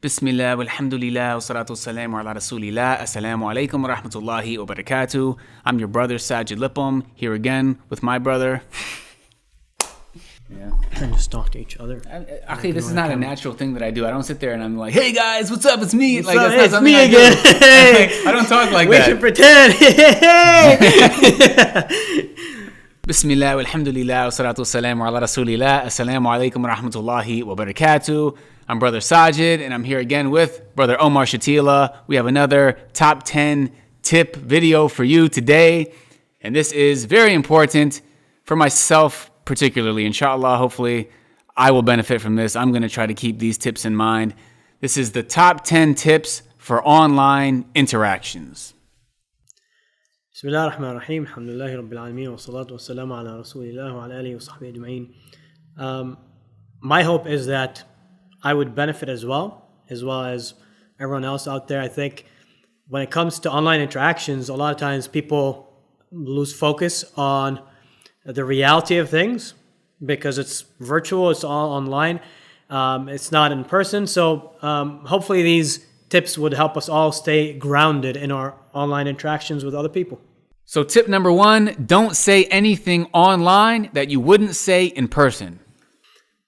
Bismillah, walhamdulillah, wa salatu wassalamu ala rasulillah, assalamu alaikum wa rahmatullahi wa barakatuh. I'm your brother Sajid Lipum, here again with my brother. Yeah. And just talk to each other. Akhi, this is not a natural thing that I do. I don't sit there and I'm like, hey guys, what's up? It's me. What's up? It's me again. I don't talk like we that. We should pretend. Bismillah, walhamdulillah, wa salatu wassalamu ala rasulillah, assalamu alaikum wa rahmatullahi wa barakatuh. I'm brother Sajid, and I'm here again with brother Omar Shatila. We have another top 10 tip video for you today. And this is very important for myself particularly. Inshallah, hopefully I will benefit from this. I'm going to try to keep these tips in mind. This is the top 10 tips for online interactions. Bismillah ar-Rahman ar-Rahim. Alhamdulillahi Rabbil Alameen. Wa salatu wa salamu ala Rasulillah wa ala alihi wa sahbihi ajma'in. My hope is that I would benefit as well as everyone else out there. I think when it comes to online interactions, a lot of times people lose focus on the reality of things because it's virtual, it's all online, it's not in person. So hopefully these tips would help us all stay grounded in our online interactions with other people. So tip number 1, don't say anything online that you wouldn't say in person.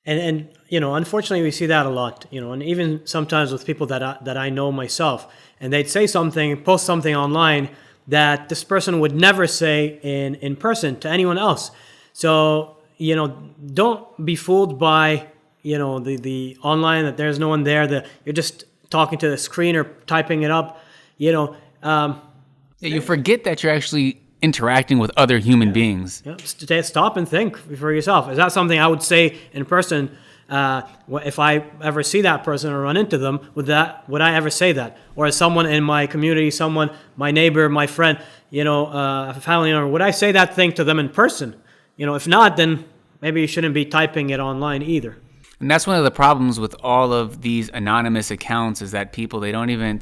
And you know, unfortunately, we see that a lot. You know, and even sometimes with people that I know myself, and they'd say something, post something online that this person would never say in person to anyone else. So you know, don't be fooled by the online that there's no one there, that you're just talking to the screen or typing it up. You forget that you're actually interacting with other human beings. Yeah. Stop and think for yourself. Is that something I would say in person? If I ever see that person or run into them, would I ever say that? Or as someone in my community, my neighbor, my friend, a family member, would I say that thing to them in person? If not, then maybe you shouldn't be typing it online either. And that's one of the problems with all of these anonymous accounts is that people, they don't even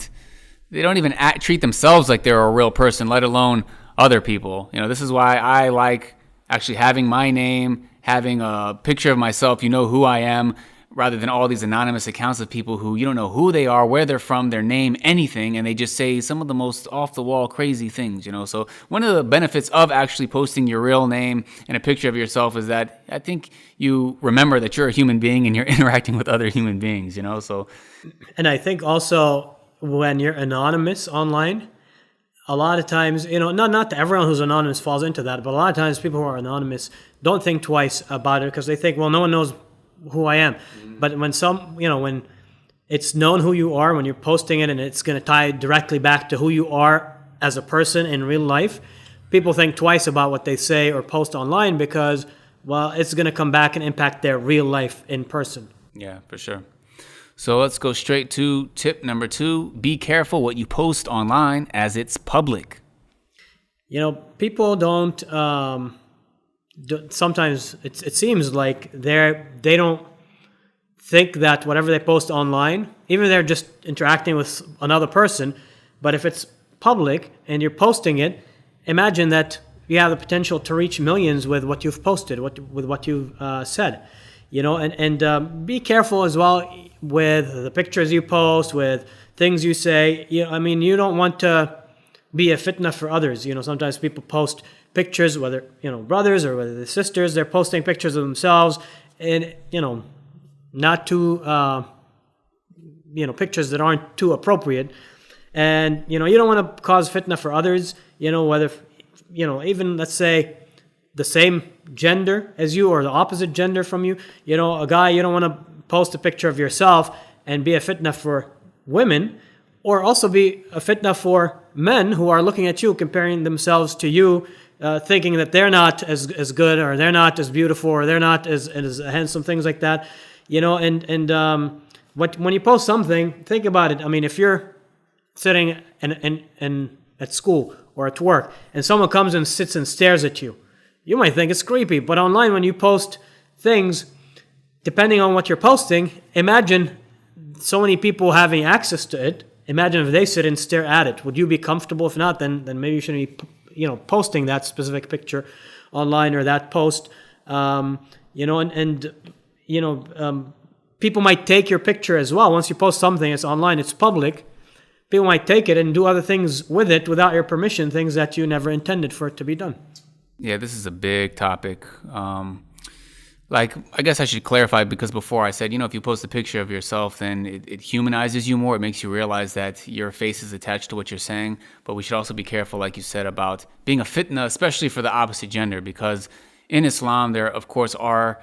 treat themselves like they're a real person, let alone other people. This is why I like actually having my name, having a picture of myself, who I am, rather than all these anonymous accounts of people who you don't know who they are, where they're from, their name, anything, and they just say some of the most off-the-wall crazy things, So one of the benefits of actually posting your real name and a picture of yourself is that I think you remember that you're a human being and you're interacting with other human beings, So, and I think also when you're anonymous online, a lot of times, not everyone who's anonymous falls into that, but a lot of times people who are anonymous don't think twice about it because they think, well, no one knows who I am. Mm-hmm. But when it's known who you are, when you're posting it and it's going to tie directly back to who you are as a person in real life, people think twice about what they say or post online because, well, it's going to come back and impact their real life in person. Yeah, for sure. So let's go straight to tip number 2. Be careful what you post online as it's public. People don't, sometimes it seems like they don't think that whatever they post online, even if they're just interacting with another person, but if it's public and you're posting it, imagine that you have the potential to reach millions with what you've posted, with what you've said. And be careful as well with the pictures you post, with things you say. You don't want to be a fitna for others. Sometimes people post pictures, whether, brothers or whether they're sisters, they're posting pictures of themselves and, not too, pictures that aren't too appropriate. And, you don't want to cause fitna for others, whether, even let's say the same gender as you or the opposite gender from you. A guy, you don't want to post a picture of yourself and be a fitna for women, or also be a fitna for men who are looking at you, comparing themselves to you, thinking that they're not as good, or they're not as beautiful, or they're not as handsome, things like that. When you post something, think about it. If you're sitting in at school or at work and someone comes and sits and stares at you, you might think it's creepy, but online when you post things, depending on what you're posting, imagine so many people having access to it. Imagine if they sit and stare at it. Would you be comfortable? If not, then maybe you shouldn't be, posting that specific picture online or that post. people might take your picture as well. Once you post something, it's online, it's public. People might take it and do other things with it without your permission, things that you never intended for it to be done. Yeah, this is a big topic. I guess I should clarify, because before I said, if you post a picture of yourself, then it humanizes you more. It makes you realize that your face is attached to what you're saying. But we should also be careful, like you said, about being a fitna, especially for the opposite gender, because in Islam, there, of course, are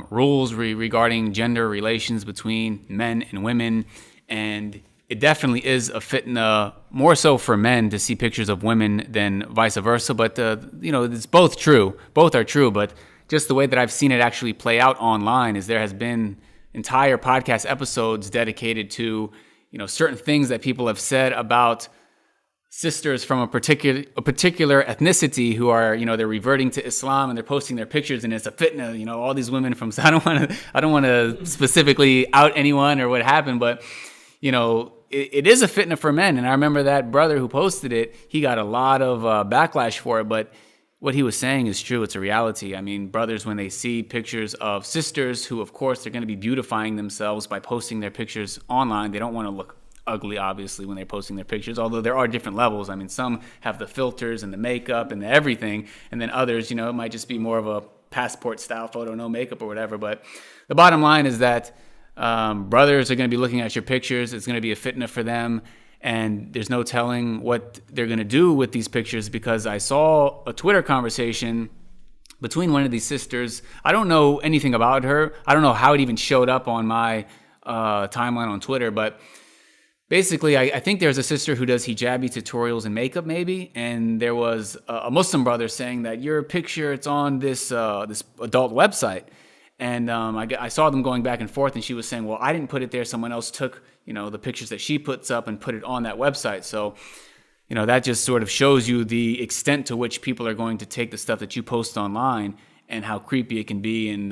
rules regarding gender relations between men and women. And it definitely is a fitna, more so for men to see pictures of women than vice versa. But, it's both true. Both are true, but just the way that I've seen it actually play out online is there has been entire podcast episodes dedicated to, certain things that people have said about sisters from a particular ethnicity who are, they're reverting to Islam and they're posting their pictures, and it's a fitna, all these women from, so I don't want to specifically out anyone or what happened, but, it is a fitna for men. And I remember that brother who posted it, he got a lot of backlash for it, but what he was saying is true. It's a reality. I mean, brothers, when they see pictures of sisters who, of course, they're going to be beautifying themselves by posting their pictures online. They don't want to look ugly, obviously, when they're posting their pictures, although there are different levels. I mean, some have the filters and the makeup and the everything, and then others, it might just be more of a passport style photo, no makeup or whatever. But the bottom line is that brothers are going to be looking at your pictures. It's going to be a fitna for them. And there's no telling what they're going to do with these pictures, because I saw a Twitter conversation between one of these sisters. I don't know anything about her. I don't know how it even showed up on my timeline on Twitter. But basically, I think there's a sister who does hijabi tutorials and makeup maybe. And there was a Muslim brother saying that your picture, it's on this adult website. And I saw them going back and forth, and she was saying, well, I didn't put it there. Someone else took, the pictures that she puts up and put it on that website. So, that just sort of shows you the extent to which people are going to take the stuff that you post online and how creepy it can be. And,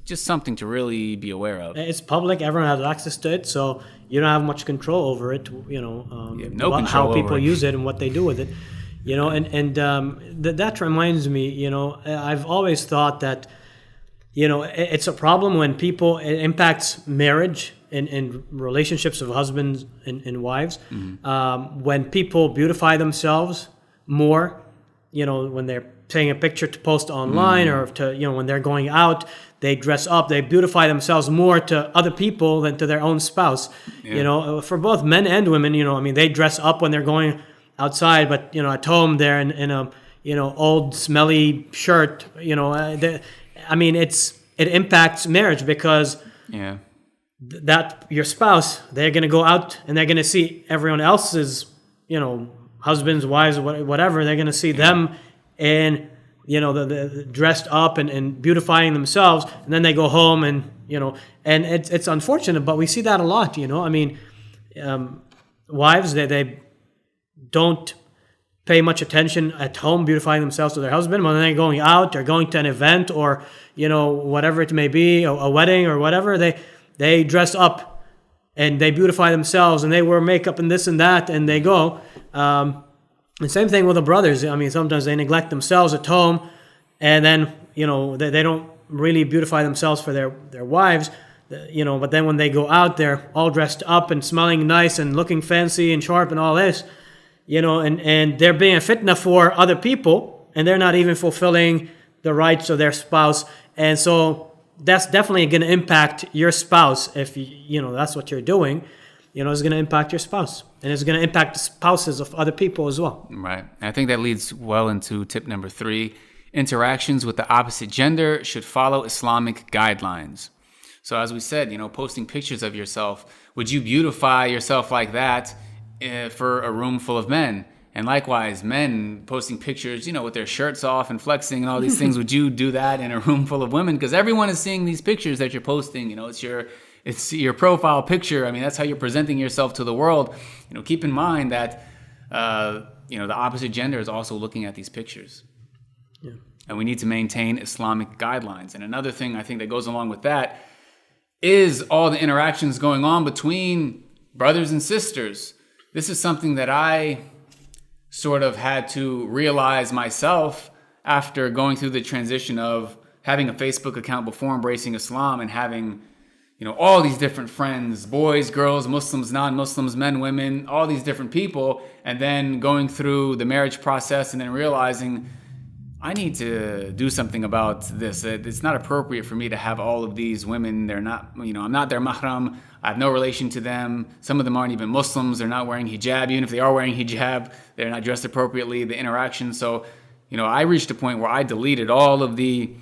just something to really be aware of. It's public. Everyone has access to it. So you don't have much control over it, no about how people use it and what they do with it, that reminds me, I've always thought that, it's a problem when it impacts marriage and relationships of husbands and wives. Mm-hmm. When people beautify themselves more, when they're taking a picture to post online, or to, when they're going out, they dress up, they beautify themselves more to other people than to their own spouse. Yeah. For both men and women, they dress up when they're going outside, but, at home they're in a, old smelly shirt, it impacts marriage, because that your spouse, they're going to go out and they're going to see everyone else's, husbands, wives, whatever. They're going to see them and, the dressed up and beautifying themselves. And then they go home and, and it's unfortunate, but we see that a lot, wives, they don't pay much attention at home beautifying themselves to their husband. When they're going out or going to an event or, whatever it may be, a wedding or whatever, they dress up and they beautify themselves and they wear makeup and this and that and they go. And same thing with the brothers. Sometimes they neglect themselves at home and then, they don't really beautify themselves for their wives, but then when they go out, they're all dressed up and smelling nice and looking fancy and sharp and all this. And they're being a fitna for other people, and they're not even fulfilling the rights of their spouse. And so that's definitely going to impact your spouse if, that's what you're doing. It's going to impact your spouse. And it's going to impact the spouses of other people as well. Right. I think that leads well into tip number 3. Interactions with the opposite gender should follow Islamic guidelines. So as we said, posting pictures of yourself, would you beautify yourself like that for a room full of men? And likewise, men posting pictures, with their shirts off and flexing and all these things. Would you do that in a room full of women? Because everyone is seeing these pictures that you're posting. It's your profile picture. That's how you're presenting yourself to the world. Keep in mind that the opposite gender is also looking at these pictures. Yeah. And we need to maintain Islamic guidelines. And another thing I think that goes along with that is all the interactions going on between brothers and sisters. This is something that I sort of had to realize myself after going through the transition of having a Facebook account before embracing Islam and having all these different friends, boys, girls, Muslims, non-Muslims, men, women, all these different people, and then going through the marriage process and then realizing I need to do something about this. It's not appropriate for me to have all of these women. They're not, I'm not their mahram. I have no relation to them. Some of them aren't even Muslims. They're not wearing hijab. Even if they are wearing hijab, they're not dressed appropriately, the interaction. So, I reached a point where I deleted all of the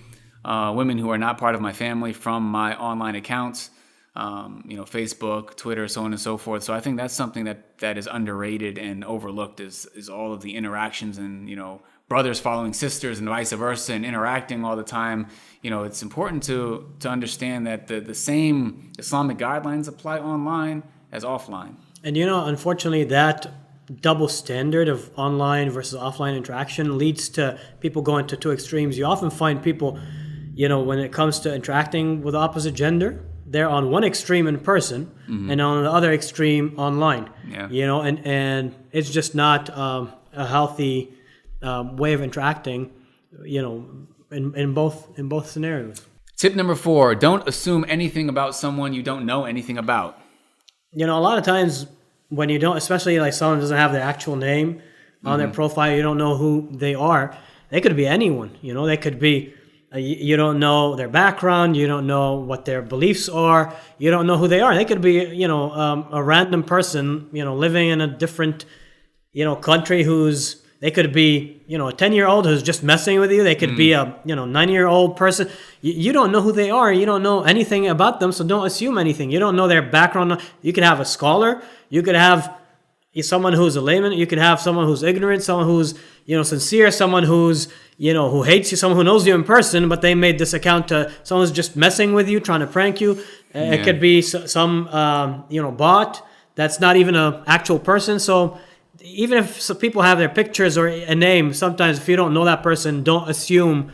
women who are not part of my family from my online accounts, Facebook, Twitter, so on and so forth. So I think that's something that is underrated and overlooked is all of the interactions and, brothers following sisters and vice versa and interacting all the time. It's important to understand that the same Islamic guidelines apply online as offline. And unfortunately, that double standard of online versus offline interaction leads to people going to two extremes. You often find people, when it comes to interacting with the opposite gender, they're on one extreme in person and on the other extreme online. Yeah. And it's just not a healthy way of interacting, in both scenarios. Tip number 4, don't assume anything about someone you don't know anything about. A lot of times when you don't, especially like someone doesn't have their actual name on their profile, you don't know who they are. They could be anyone, they could be, you don't know their background, you don't know what their beliefs are, you don't know who they are. They could be, a random person, living in a different, country they could be, a 10-year-old who's just messing with you. They could be a, 9-year-old person. You don't know who they are. You don't know anything about them, so don't assume anything. You don't know their background. You could have a scholar. You could have someone who's a layman. You could have someone who's ignorant, someone who's, sincere, someone who's, who hates you, someone who knows you in person, but they made this account to someone who's just messing with you, trying to prank you. It could be some, bot that's not even an actual person. So even if some people have their pictures or a name, sometimes if you don't know that person, don't assume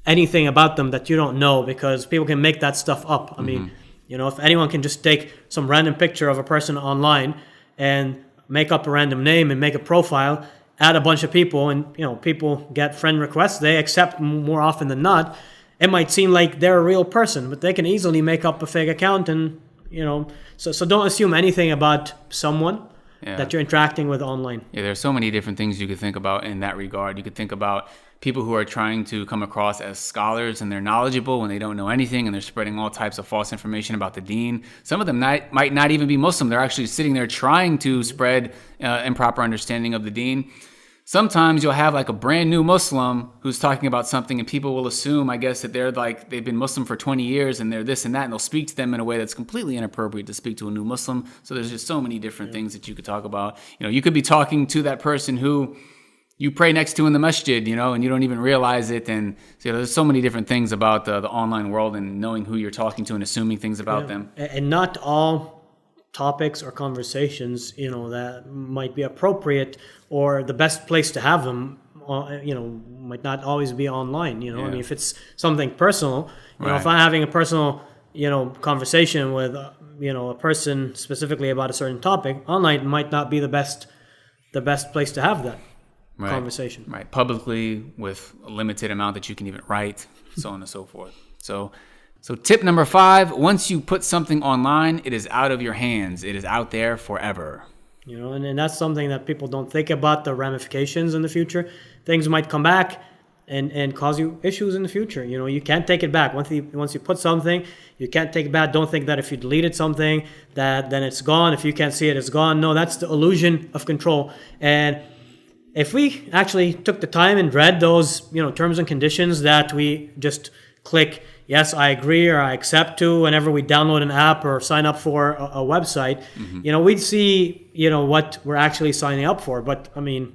anything about them that you don't know, because people can make that stuff up. I mean, if anyone can just take some random picture of a person online and make up a random name and make a profile, add a bunch of people, and people get friend requests, they accept more often than not. It might seem like they're a real person, but they can easily make up a fake account, and so don't assume anything about someone that you're interacting with online. Yeah, there's so many different things you could think about in that regard. You could think about people who are trying to come across as scholars and they're knowledgeable when they don't know anything, and they're spreading all types of false information about the deen. Some of them might not even be Muslim. They're actually sitting there trying to spread improper understanding of the deen. Sometimes you'll have like a brand new Muslim who's talking about something, and people will assume, I guess, that they've been Muslim for 20 years and they're this and that, and they'll speak to them in a way that's completely inappropriate to speak to a new Muslim. So there's just so many different things that you could talk about. You could be talking to that person who you pray next to in the masjid, and you don't even realize it. And so, there's so many different things about the online world and knowing who you're talking to and assuming things about them. And not all topics or conversations, that might be appropriate or the best place to have them, might not always be online. I mean, if it's something personal, if I'm having a personal, conversation with, a person specifically about a certain topic, online might not be the best place to have that conversation. Right. Publicly with a limited amount that you can even write, so on and so forth. So tip number 5, once you put something online, it is out of your hands. It is out there forever. And that's something that people don't think about, the ramifications in the future. Things might come back and cause you issues in the future. You can't take it back. Once you put something, you can't take it back. Don't think that if you deleted something, that then it's gone. If you can't see it, it's gone. No, that's the illusion of control. And if we actually took the time and read those, terms and conditions that we just click yes, I agree or I accept to whenever we download an app or sign up for a website, we'd see, what we're actually signing up for. But I mean,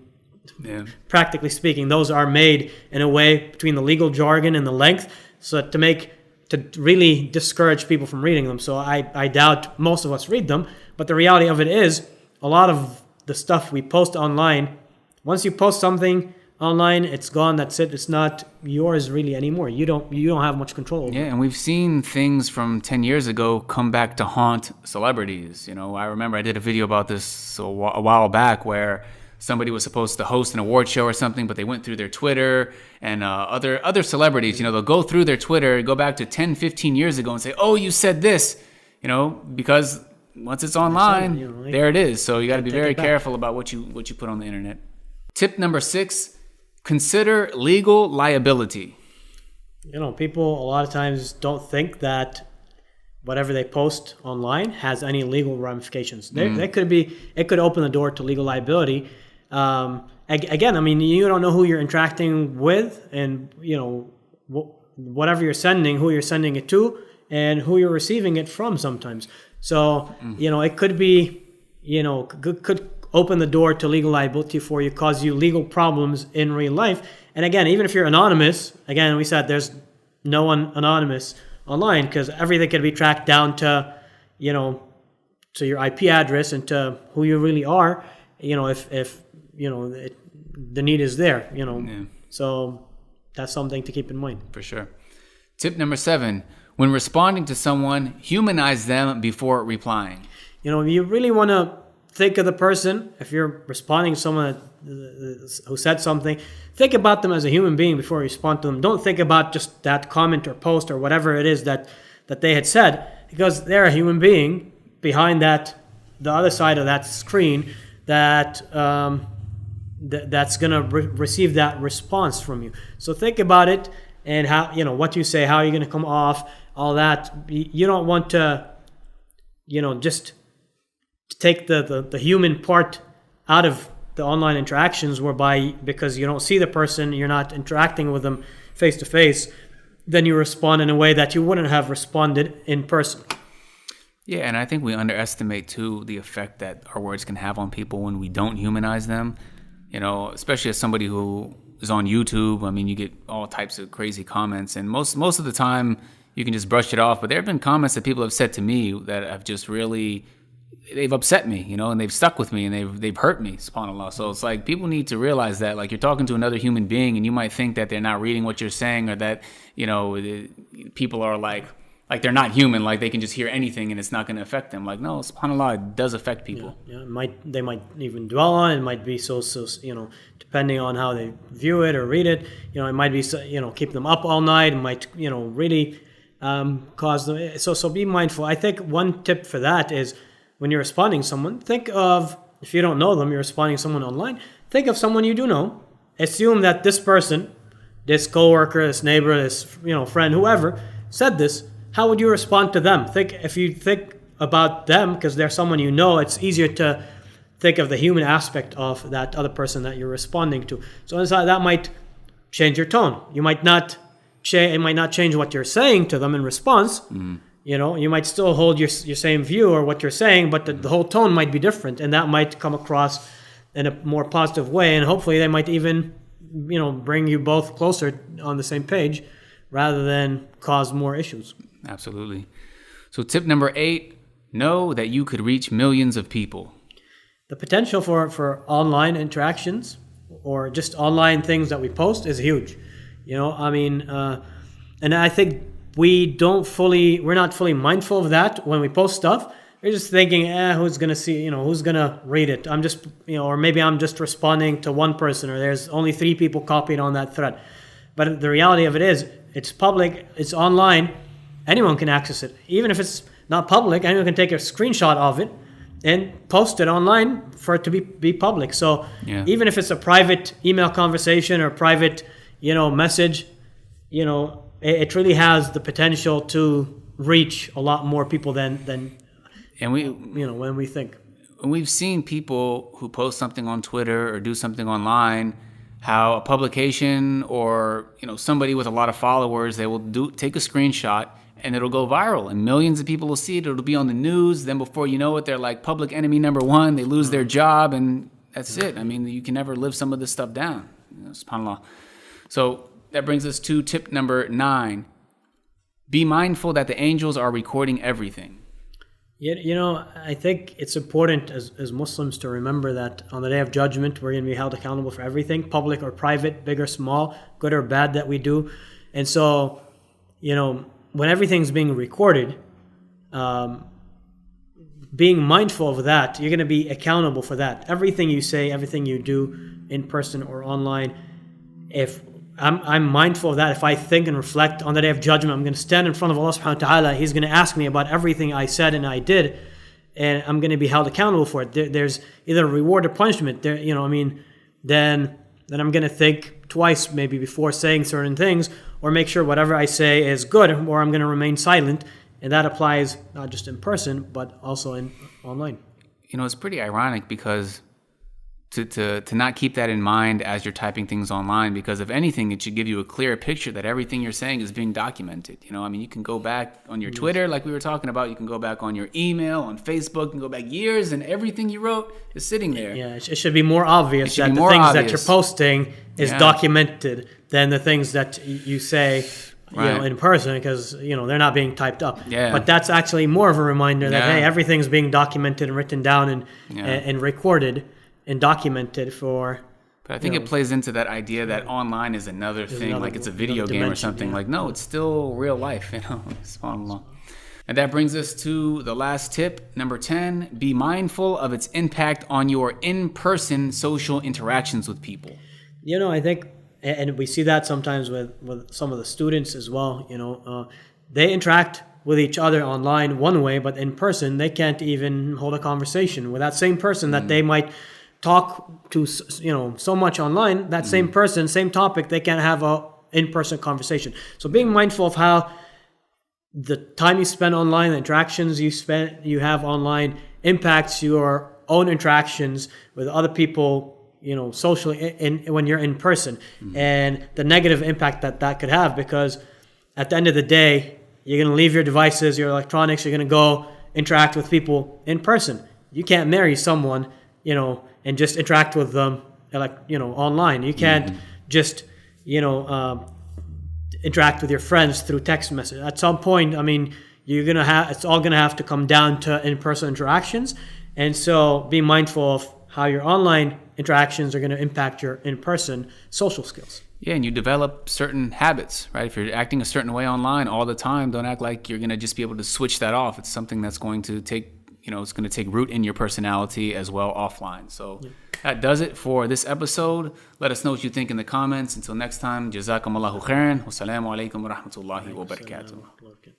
practically speaking, those are made in a way between the legal jargon and the length, so to really discourage people from reading them. So I doubt most of us read them. But the reality of it is, a lot of the stuff we post online, once you post something online, it's gone. That's it. It's not yours really anymore. You don't have much control over it. And we've seen things from 10 years ago come back to haunt celebrities. I remember I did a video about this a while back where somebody was supposed to host an award show or something, but they went through their Twitter, and other celebrities, they'll go through their Twitter, go back to 10, 15 years ago and say, oh, you said this, because once it's online, there it is. So you got to be very careful about what you put on the internet. Tip number 6, consider legal liability. People a lot of times don't think that whatever they post online has any legal ramifications. It could open the door to legal liability. Again, you don't know who you're interacting with, and whatever you're sending, who you're sending it to, and who you're receiving it from sometimes. So it could be could open the door to legal liability for you, cause you legal problems in real life. And again, even if you're anonymous, again, we said there's no one anonymous online, because everything can be tracked down to to your IP address and to who you really are, if the need is there, So that's something to keep in mind. For sure. Tip number 7, when responding to someone, humanize them before replying. You really want to think of the person. If you're responding to someone who said something, think about them as a human being before you respond to them. Don't think about just that comment or post or whatever it is that they had said, because they're a human being behind the other side of that screen that's going to receive that response from you. So think about it, and how what you say, how you're going to come off, all that. You don't want to just take the human part out of the online interactions, whereby because you don't see the person, you're not interacting with them face to face, then you respond in a way that you wouldn't have responded in person. Yeah, and I think we underestimate too the effect that our words can have on people when we don't humanize them. Especially as somebody who is on YouTube, you get all types of crazy comments, and most of the time you can just brush it off. But there have been comments that people have said to me that have just really, they've upset me, and they've stuck with me, and they've hurt me, subhanAllah. So it's like, people need to realize that, like, you're talking to another human being, and you might think that they're not reading what you're saying, or that people are like they're not human, like they can just hear anything and it's not going to affect them. Like, no, subhanAllah, it does affect people. Yeah, they might even dwell on it. It might be so depending on how they view it or read it, it might be keep them up all night. It might really cause them. So be mindful. I think one tip for that is, when you're responding to someone, think of, if you don't know them, you're responding to someone online, think of someone you do know. Assume that this person, this coworker, this neighbor, this friend, whoever said this. How would you respond to them? If you think about them, because they're someone you know, it's easier to think of the human aspect of that other person that you're responding to. So that might change your tone. You might not it might not change what you're saying to them in response. Mm-hmm. You might still hold your same view or what you're saying, but the whole tone might be different, and that might come across in a more positive way, and hopefully they might even bring you both closer on the same page rather than cause more issues. Absolutely. So tip number 8, know that you could reach millions of people. The potential for online interactions or just online things that we post is huge. And I think we're not fully mindful of that when we post stuff. We're just thinking, who's going to see, who's going to read it? I'm just, or maybe I'm just responding to one person, or there's only 3 people copied on that thread. But the reality of it is, it's public, it's online, anyone can access it. Even if it's not public, anyone can take a screenshot of it and post it online for it to be public. So even if it's a private email conversation or private, message, it really has the potential to reach a lot more people than when we think. We've seen people who post something on Twitter or do something online, how a publication or somebody with a lot of followers, they will take a screenshot and it'll go viral and millions of people will see it. It'll be on the news. Then before you know it, they're like public enemy number 1. They lose their job, and that's it. You can never live some of this stuff down. SubhanAllah. So that brings us to tip number 9. Be mindful that the angels are recording everything. I think it's important as Muslims to remember that on the Day of Judgment, we're going to be held accountable for everything, public or private, big or small, good or bad that we do. And so, when everything's being recorded, being mindful of that, you're going to be accountable for that. Everything you say, everything you do in person or online, if I'm mindful of that, if I think and reflect on the day of judgment, I'm going to stand in front of Allah subhanahu wa ta'ala. He's going to ask me about everything I said and I did, and I'm going to be held accountable for it. There's either reward or punishment. Then I'm going to think twice maybe before saying certain things, or make sure whatever I say is good, or I'm going to remain silent. And that applies not just in person, but also in online. It's pretty ironic because to not keep that in mind as you're typing things online, because if anything, it should give you a clear picture that everything you're saying is being documented. You can go back on your Twitter, like we were talking about. You can go back on your email, on Facebook, you can go back years, and everything you wrote is sitting there. Yeah, it should be more obvious that the things that you're posting is documented than the things that you say in person, because they're not being typed up. Yeah. But that's actually more of a reminder that hey, everything's being documented and written down and recorded and documented for. But I think it plays into that idea that online is another thing, like it's a video game or something. Like, no, it's still real life, SubhanAllah. And that brings us to the last tip, number 10, be mindful of its impact on your in-person social interactions with people. I think, and we see that sometimes with some of the students as well, they interact with each other online one way, but in person, they can't even hold a conversation with that same person that they might talk to, so much online. That same person, same topic, they can't have a in-person conversation. So being mindful of how the time you spend online, the interactions you have online impacts your own interactions with other people, socially when you're in person, and the negative impact that could have, because at the end of the day, you're going to leave your devices, your electronics, you're going to go interact with people in person. You can't marry someone, and just interact with them online. You can't just, interact with your friends through text message. At some point, it's all gonna have to come down to in-person interactions. And so be mindful of how your online interactions are gonna impact your in-person social skills. Yeah, and you develop certain habits, right? If you're acting a certain way online all the time, don't act like you're gonna just be able to switch that off. It's something that's going to take it's going to take root in your personality as well offline. So that does it for this episode. Let us know what you think in the comments. Until next time, Jazakumullahu khairan. Wassalamu alaikum wa rahmatullahi wa barakatuh.